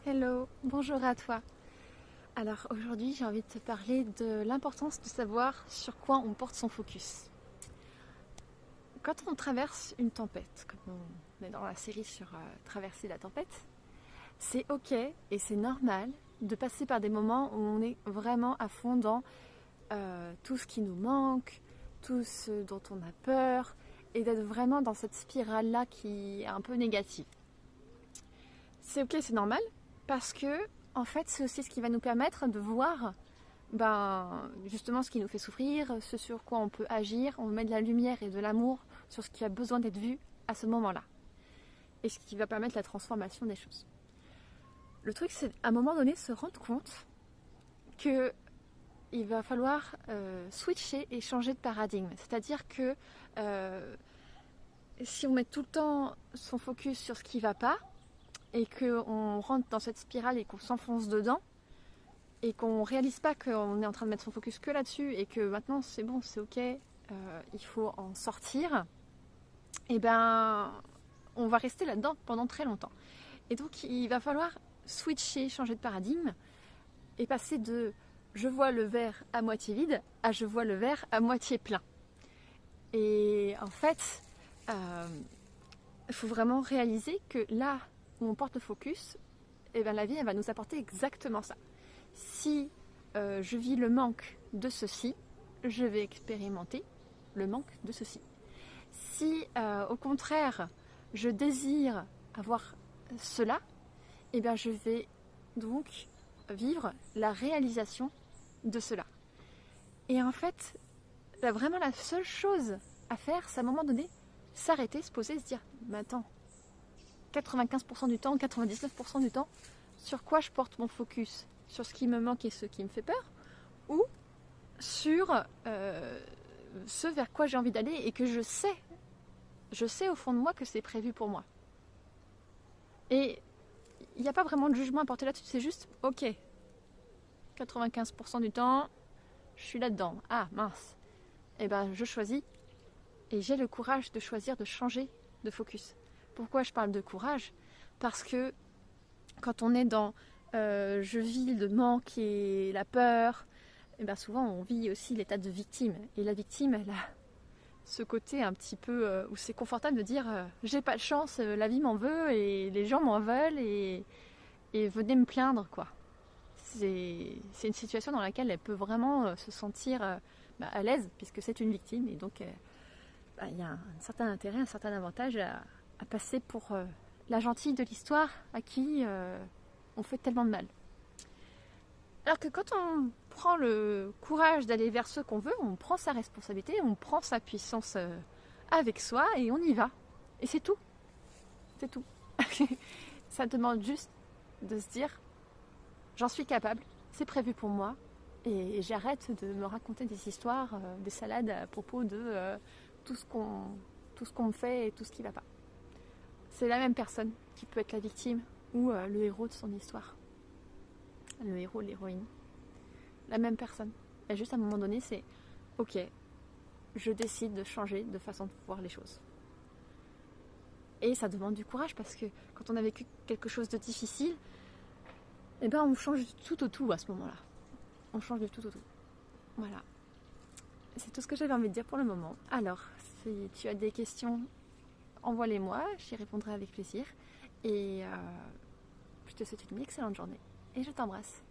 Hello, bonjour à toi. Alors aujourd'hui j'ai envie de te parler de l'importance de savoir sur quoi on porte son focus. Quand on traverse une tempête, comme on est dans la série sur traverser la tempête, c'est ok et c'est normal de passer par des moments où on est vraiment à fond dans tout ce qui nous manque, tout ce dont on a peur et d'être vraiment dans cette spirale-là qui est un peu négative. C'est ok, c'est normal parce que en fait c'est aussi ce qui va nous permettre de voir justement ce qui nous fait souffrir, ce sur quoi on peut agir, on met de la lumière et de l'amour sur ce qui a besoin d'être vu à ce moment-là. Et ce qui va permettre la transformation des choses. Le truc, c'est à un moment donné se rendre compte que il va falloir switcher et changer de paradigme. C'est-à-dire que si on met tout le temps son focus sur ce qui ne va pas et qu'on rentre dans cette spirale et qu'on s'enfonce dedans, et qu'on ne réalise pas qu'on est en train de mettre son focus que là-dessus et que maintenant c'est bon, c'est ok, il faut en sortir, et on va rester là-dedans pendant très longtemps. Et donc il va falloir switcher, changer de paradigme et passer de je vois le verre à moitié vide à je vois le verre à moitié plein. Et en fait, il faut vraiment réaliser que là où on porte le focus, la vie elle va nous apporter exactement ça. Si je vis le manque de ceci, je vais expérimenter le manque de ceci. Si au contraire je désire avoir cela, je vais donc vivre la réalisation de cela. Et en fait, vraiment la seule chose à faire, c'est à un moment donné s'arrêter, se poser, se dire mais attends, 95% du temps, 99% du temps, sur quoi je porte mon focus? Sur ce qui me manque et ce qui me fait peur, ou sur ce vers quoi j'ai envie d'aller et que je sais au fond de moi que c'est prévu pour moi. Et il n'y a pas vraiment de jugement à porter là-dessus, c'est juste ok, 95% du temps je suis là-dedans, ah mince, je choisis et j'ai le courage de choisir de changer de focus. Pourquoi je parle de courage? Parce que quand on est dans je vis le manque et la peur, souvent on vit aussi l'état de victime. Et la victime, elle a ce côté un petit peu où c'est confortable de dire j'ai pas de chance, la vie m'en veut et les gens m'en veulent et venez me plaindre quoi. C'est une situation dans laquelle elle peut vraiment se sentir à l'aise puisque c'est une victime et donc il y a un certain intérêt, un certain avantage à passer pour la gentille de l'histoire à qui on fait tellement de mal. Alors que quand on prend le courage d'aller vers ce qu'on veut, on prend sa responsabilité, on prend sa puissance avec soi et on y va. Et c'est tout. C'est tout. Ça demande juste de se dire j'en suis capable, c'est prévu pour moi et j'arrête de me raconter des histoires, des salades à propos de tout ce qu'on me fait et tout ce qui ne va pas. C'est la même personne qui peut être la victime ou le héros de son histoire. Le héros, l'héroïne. La même personne. Et juste à un moment donné, c'est ok, je décide de changer de façon de voir les choses. Et ça demande du courage parce que quand on a vécu quelque chose de difficile, on change du tout au tout à ce moment-là. On change du tout au tout. Voilà. C'est tout ce que j'avais envie de dire pour le moment. Alors, si tu as des questions, envoie-les-moi, j'y répondrai avec plaisir. Et je te souhaite une excellente journée et je t'embrasse.